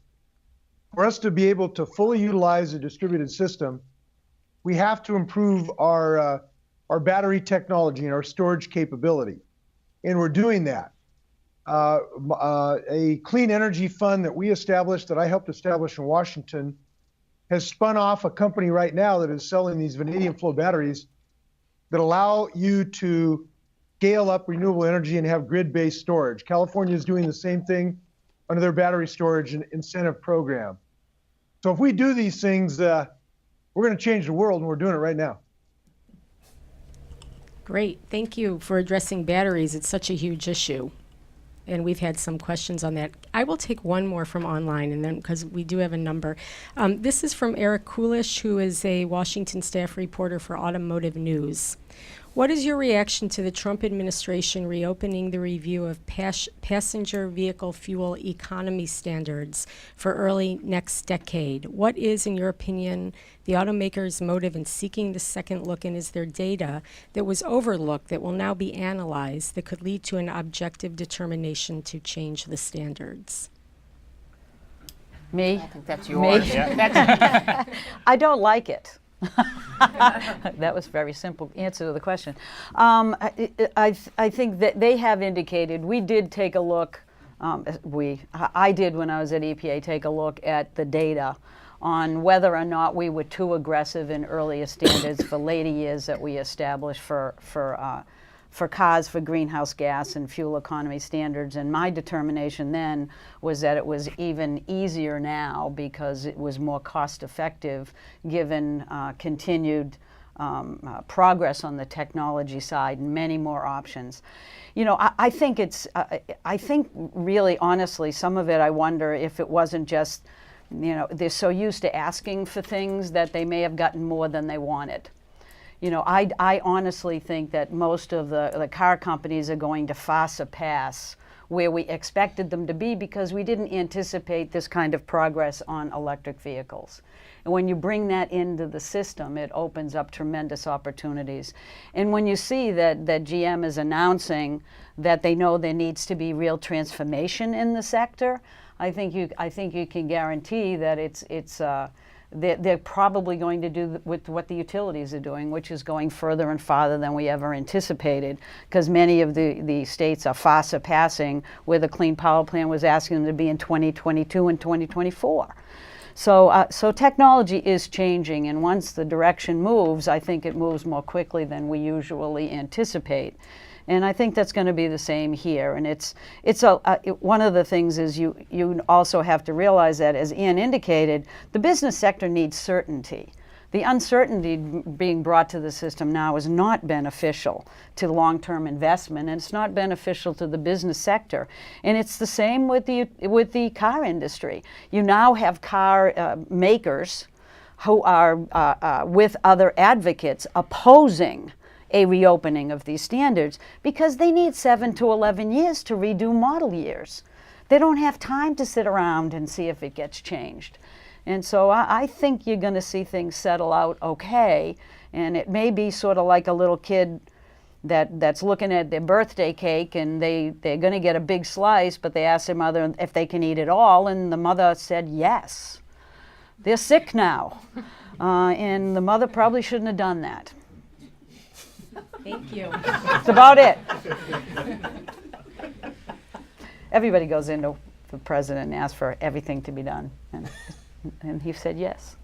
for us to be able to fully utilize a distributed system, we have to improve our battery technology and our storage capability. And we're doing that. A clean energy fund that we established, that I helped establish in Washington, has spun off a company right now that is selling these vanadium flow batteries that allow you to scale up renewable energy and have grid-based storage. California is doing the same thing under their battery storage and incentive program. So if we do these things, we're going to change the world, and we're doing it right now. Great. Thank you for addressing batteries. It's such a huge issue. And we've had some questions on that. I will take one more from online, and then because we do have a number. This is from Eric Kulish, who is a Washington staff reporter for Automotive News. What is your reaction to the Trump administration reopening the review of passenger vehicle fuel economy standards for early next decade? What is, in your opinion, the automakers' motive in seeking the second look, and is there data that was overlooked that will now be analyzed that could lead to an objective determination to change the standards? Me? I think that's yours. Me? Yeah. I don't like it. That was a very simple answer to the question. I think that they have indicated, we did take a look, I did when I was at EPA, take a look at the data on whether or not we were too aggressive in earlier standards for later years that we established for cars for greenhouse gas and fuel economy standards. And my determination then was that it was even easier now because it was more cost effective given continued progress on the technology side and many more options. You know, I think I think really honestly, some of it I wonder if it wasn't just, you know, they're so used to asking for things that they may have gotten more than they wanted. You know, I honestly think that most of the car companies are going to far surpass where we expected them to be because we didn't anticipate this kind of progress on electric vehicles. And when you bring that into the system, it opens up tremendous opportunities. And when you see that GM is announcing that they know there needs to be real transformation in the sector, I think you can guarantee that they're probably going to do with what the utilities are doing, which is going further and farther than we ever anticipated, because many of the states are far surpassing where the Clean Power Plan was asking them to be in 2022 and 2024. So technology is changing, and once the direction moves, I think it moves more quickly than we usually anticipate. And I think that's going to be the same here. And one of the things is you also have to realize that, as Ian indicated, the business sector needs certainty. The uncertainty being brought to the system now is not beneficial to long-term investment, and it's not beneficial to the business sector. And it's the same with the car industry. You now have car makers who are with other advocates opposing a reopening of these standards because they need 7 to 11 years to redo model years. They don't have time to sit around and see if it gets changed. And so I think you're going to see things settle out okay, and it may be sort of like a little kid that's looking at their birthday cake, and they're going to get a big slice, but they ask their mother if they can eat it all, and the mother said yes. They're sick now, and the mother probably shouldn't have done that. Thank you. That's about it. Everybody goes into the president and asks for everything to be done, and he said yes.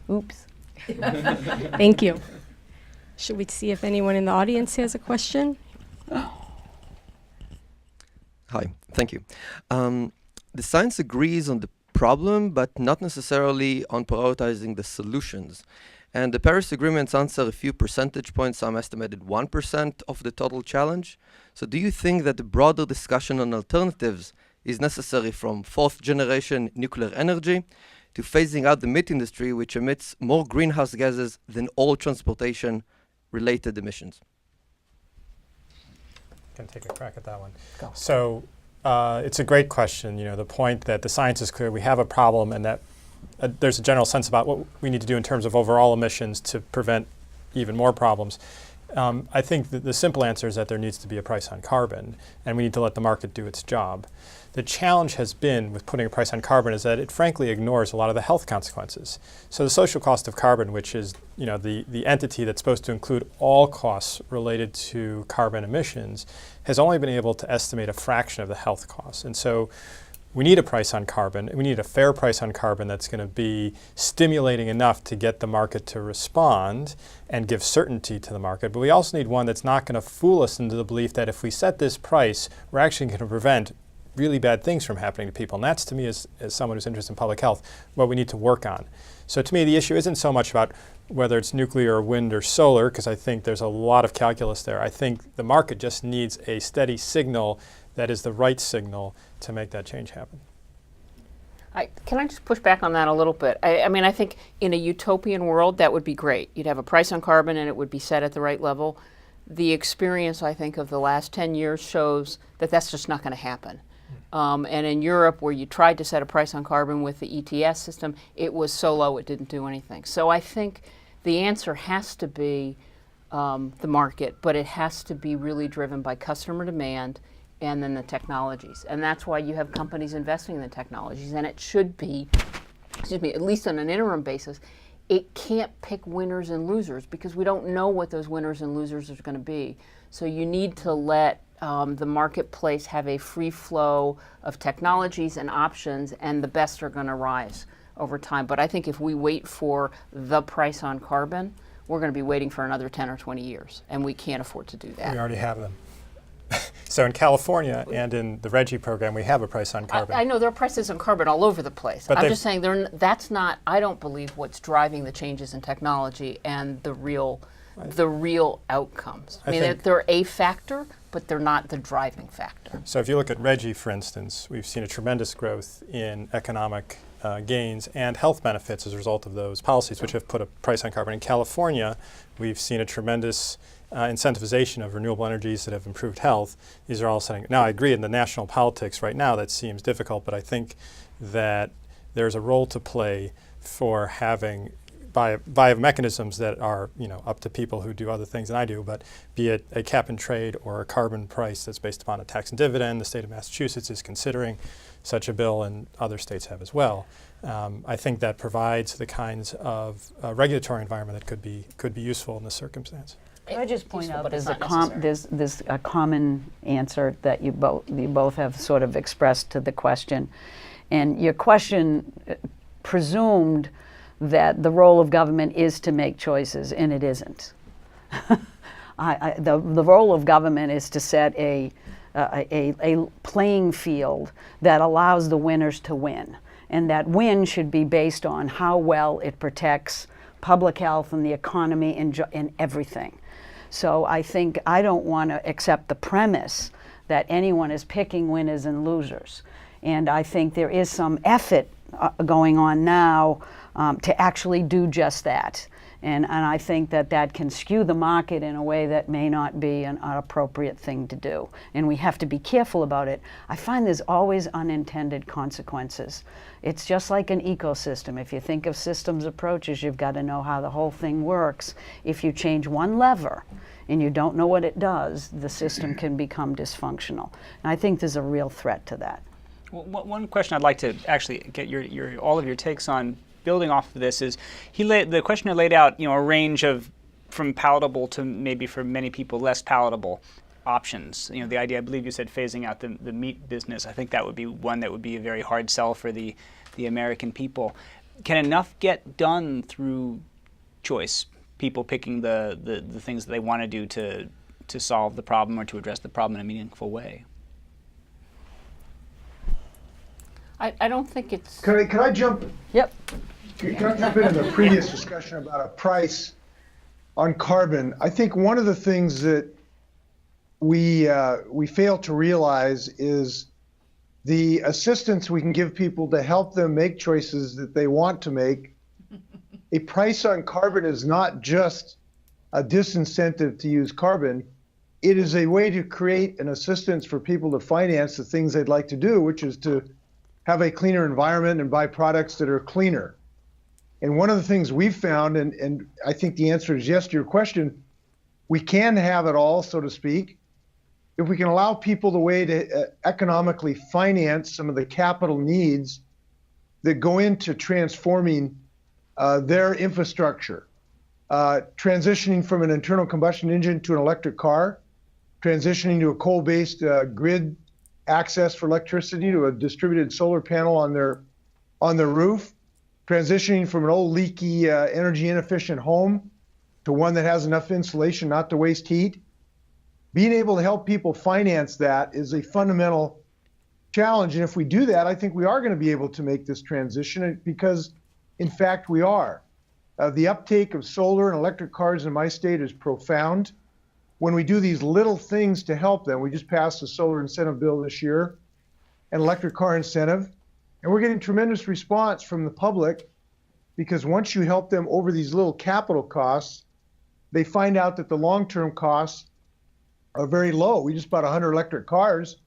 Oops. Thank you. Should we see if anyone in the audience has a question? Hi, thank you. The science agrees on the problem, but not necessarily on prioritizing the solutions. And the Paris Agreements answer a few percentage points, some estimated 1% of the total challenge. So do you think that the broader discussion on alternatives is necessary, from fourth generation nuclear energy to phasing out the meat industry, which emits more greenhouse gases than all transportation-related emissions? I can take a crack at that one. Go. So it's a great question. The point that the science is clear, we have a problem, and that there's a general sense about what we need to do in terms of overall emissions to prevent even more problems. I think that the simple answer is that there needs to be a price on carbon, and we need to let the market do its job. The challenge has been with putting a price on carbon is that it frankly ignores a lot of the health consequences. So the social cost of carbon, which is the entity that's supposed to include all costs related to carbon emissions, has only been able to estimate a fraction of the health costs. And so we need a price on carbon. We need a fair price on carbon that's going to be stimulating enough to get the market to respond and give certainty to the market. But we also need one that's not going to fool us into the belief that if we set this price, we're actually going to prevent really bad things from happening to people. And that's, to me, as someone who's interested in public health, what we need to work on. So to me, the issue isn't so much about whether it's nuclear or wind or solar, because I think there's a lot of calculus there. I think the market just needs a steady signal that is the right signal to make that change happen. Can I just push back on that a little bit? I mean, I think in a utopian world, that would be great. You'd have a price on carbon and it would be set at the right level. The experience, I think, of the last 10 years shows that that's just not going to happen. And in Europe, where you tried to set a price on carbon with the ETS system, it was so low it didn't do anything. So I think the answer has to be the market, but it has to be really driven by customer demand and then the technologies. And that's why you have companies investing in the technologies. And it should be, at least on an interim basis, it can't pick winners and losers because we don't know what those winners and losers are going to be. So you need to let the marketplace have a free flow of technologies and options, and the best are going to rise over time. But I think if we wait for the price on carbon, we're going to be waiting for another 10 or 20 years, and we can't afford to do that. We already have them. So in California and in the RGGI program, we have a price on carbon. I know there are prices on carbon all over the place. But I'm just saying that's not, I don't believe, what's driving the changes in technology and the real outcomes. I mean, they're a factor, but they're not the driving factor. So if you look at RGGI, for instance, we've seen a tremendous growth in economic gains and health benefits as a result of those policies, which have put a price on carbon. In California, we've seen a tremendous incentivization of renewable energies that have improved health. These are all setting. Now, I agree in the national politics right now that seems difficult, but I think that there's a role to play for having by mechanisms that are up to people who do other things than I do, but be it a cap and trade or a carbon price that's based upon a tax and dividend. The state of Massachusetts is considering such a bill, and other states have as well. I think that provides the kinds of regulatory environment that could be useful in this circumstance. Can I just point out there's a common answer that you both have sort of expressed to the question, and your question presumed that the role of government is to make choices, and it isn't. The role of government is to set a playing field that allows the winners to win. And that win should be based on how well it protects public health and the economy and everything. So I think I don't want to accept the premise that anyone is picking winners and losers. And I think there is some effort going on now to actually do just that. And I think that can skew the market in a way that may not be an appropriate thing to do. And we have to be careful about it. I find there's always unintended consequences. It's just like an ecosystem. If you think of systems approaches, you've got to know how the whole thing works. If you change one lever and you don't know what it does, the system can become dysfunctional. And I think there's a real threat to that. Well, one question I'd like to actually get all of your takes on, building off of this, is the questioner laid out, a range of from palatable to maybe for many people less palatable options. The idea, I believe you said, phasing out the meat business. I think that would be one that would be a very hard sell for the American people. Can enough get done through choice? People picking the things that they want to do to solve the problem or to address the problem in a meaningful way? I don't think it's... Can I jump? Yep. Can I jump into the previous discussion about a price on carbon? I think one of the things that we fail to realize is the assistance we can give people to help them make choices that they want to make. A price on carbon is not just a disincentive to use carbon. It is a way to create an assistance for people to finance the things they'd like to do, which is to have a cleaner environment and buy products that are cleaner. And one of the things we've found, and I think the answer is yes to your question, we can have it all, so to speak, if we can allow people the way to economically finance some of the capital needs that go into transforming their infrastructure, transitioning from an internal combustion engine to an electric car, transitioning to a coal-based grid access for electricity, to a distributed solar panel on their roof, transitioning from an old leaky energy inefficient home to one that has enough insulation not to waste heat. Being able to help people finance that is a fundamental challenge. And if we do that, I think we are going to be able to make this transition, because in fact we are. The uptake of solar and electric cars in my state is profound. When we do these little things to help them, we just passed a solar incentive bill this year, an electric car incentive, and we're getting tremendous response from the public, because once you help them over these little capital costs, they find out that the long-term costs are very low. We just bought 100 electric cars,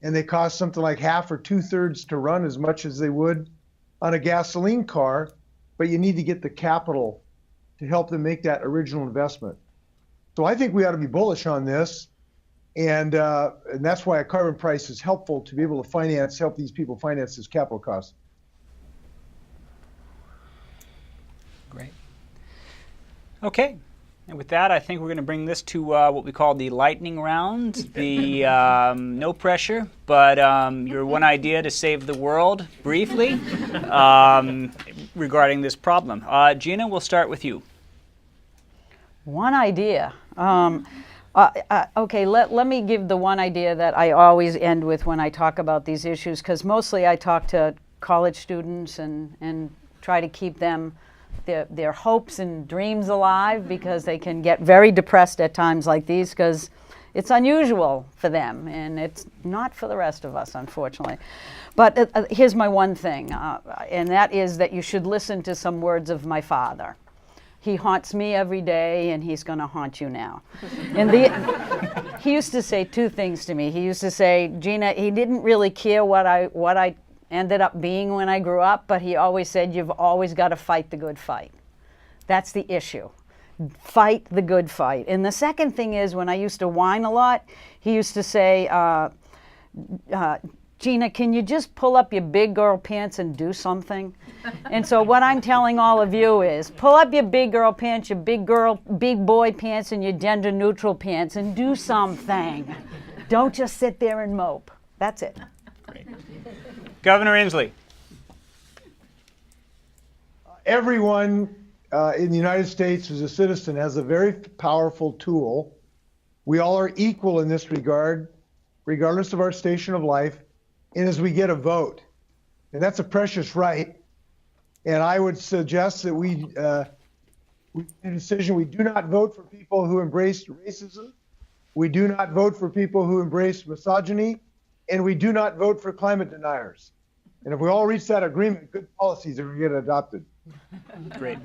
and they cost something like half or 2/3 to run as much as they would on a gasoline car, but you need to get the capital to help them make that original investment. So I think we ought to be bullish on this, and that's why a carbon price is helpful, to be able to help these people finance this capital cost. Great. Okay. And with that, I think we're going to bring this to what we call the lightning round. The no pressure, but your one idea to save the world, briefly, regarding this problem. Gina, we'll start with you. One idea. Okay, let me give the one idea that I always end with when I talk about these issues, because mostly I talk to college students and try to keep them their hopes and dreams alive, because they can get very depressed at times like these, because it's unusual for them, and it's not for the rest of us, unfortunately. But here's my one thing, and that is that you should listen to some words of my father. He haunts me every day, and he's going to haunt you now. And he used to say two things to me. He used to say, Gina, he didn't really care what I ended up being when I grew up, but he always said, you've always got to fight the good fight. That's the issue. Fight the good fight. And the second thing is, when I used to whine a lot, he used to say, Gina, can you just pull up your big girl pants and do something? And so what I'm telling all of you is, pull up your big girl pants, your big boy pants, and your gender neutral pants, and do something. Don't just sit there and mope. That's it. Great. Governor Inslee. Everyone in the United States as a citizen has a very powerful tool. We all are equal in this regard, regardless of our station of life, and as we get a vote. And that's a precious right. And I would suggest that we make a decision. We do not vote for people who embrace racism. We do not vote for people who embrace misogyny. And we do not vote for climate deniers. And if we all reach that agreement, good policies are going to get adopted. Great.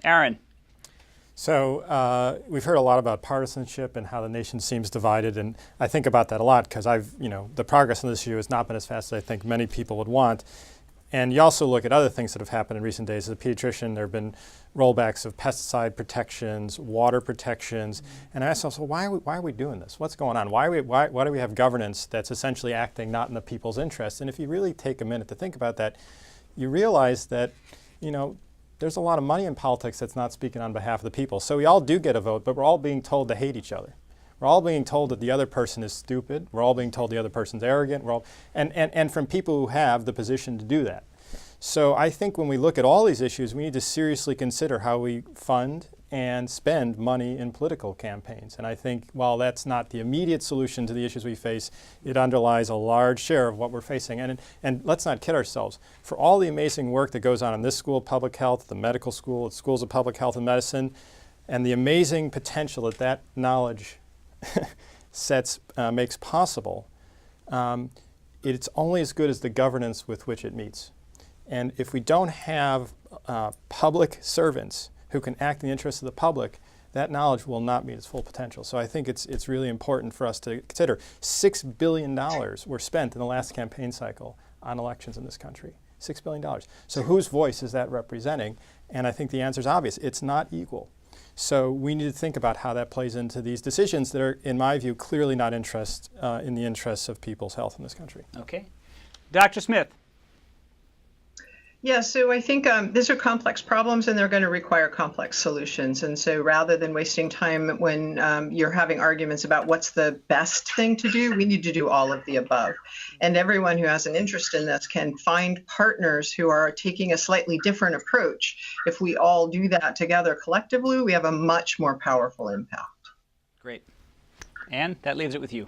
Aaron. So we've heard a lot about partisanship and how the nation seems divided, and I think about that a lot because the progress on this issue has not been as fast as I think many people would want. And you also look at other things that have happened in recent days. As a pediatrician, there have been rollbacks of pesticide protections, water protections, and I ask myself, why are we doing this? What's going on? Why do we have governance that's essentially acting not in the people's interest? And if you really take a minute to think about that, you realize that, there's a lot of money in politics that's not speaking on behalf of the people. So we all do get a vote, but we're all being told to hate each other. We're all being told that the other person is stupid. We're all being told the other person's arrogant. And from people who have the position to do that. So I think when we look at all these issues, we need to seriously consider how we fund and spend money in political campaigns. And I think while that's not the immediate solution to the issues we face, it underlies a large share of what we're facing. And let's not kid ourselves. For all the amazing work that goes on in this school of public health, the medical school, the schools of public health and medicine, and the amazing potential that knowledge makes possible, it's only as good as the governance with which it meets. And if we don't have public servants who can act in the interest of the public, that knowledge will not meet its full potential. So I think it's really important for us to consider. $6 billion were spent in the last campaign cycle on elections in this country. $6 billion. So whose voice is that representing? And I think the answer is obvious. It's not equal. So we need to think about how that plays into these decisions that are, in my view, clearly not in the interests of people's health in this country. Okay. Dr. Smith. Yeah, so I think these are complex problems and they're going to require complex solutions. And so rather than wasting time when you're having arguments about what's the best thing to do, we need to do all of the above. And everyone who has an interest in this can find partners who are taking a slightly different approach. If we all do that together collectively, we have a much more powerful impact. Great. Anne, that leaves it with you.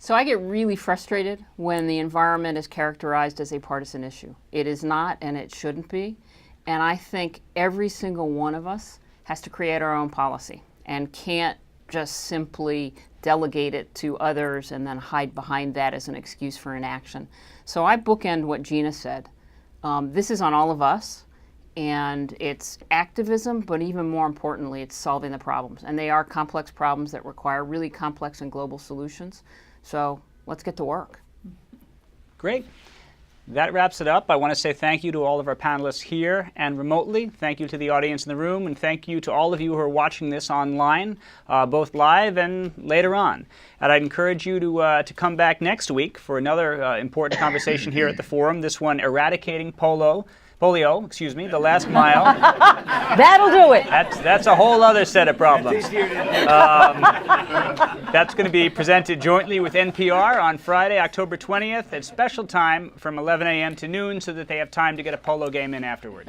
So I get really frustrated when the environment is characterized as a partisan issue. It is not, and it shouldn't be. And I think every single one of us has to create our own policy and can't just simply delegate it to others and then hide behind that as an excuse for inaction. So I bookend what Gina said. This is on all of us, and it's activism, but even more importantly, it's solving the problems. And they are complex problems that require really complex and global solutions. So let's get to work. Great. That wraps it up. I want to say thank you to all of our panelists here and remotely. Thank you to the audience in the room, and thank you to all of you who are watching this online, both live and later on. And I'd encourage you to come back next week for another important conversation here at the forum, this one eradicating polio, the last mile. That'll do it. That's a whole other set of problems. That's going to be presented jointly with NPR on Friday, October 20th at special time from 11 a.m. to noon so that they have time to get a polo game in afterwards.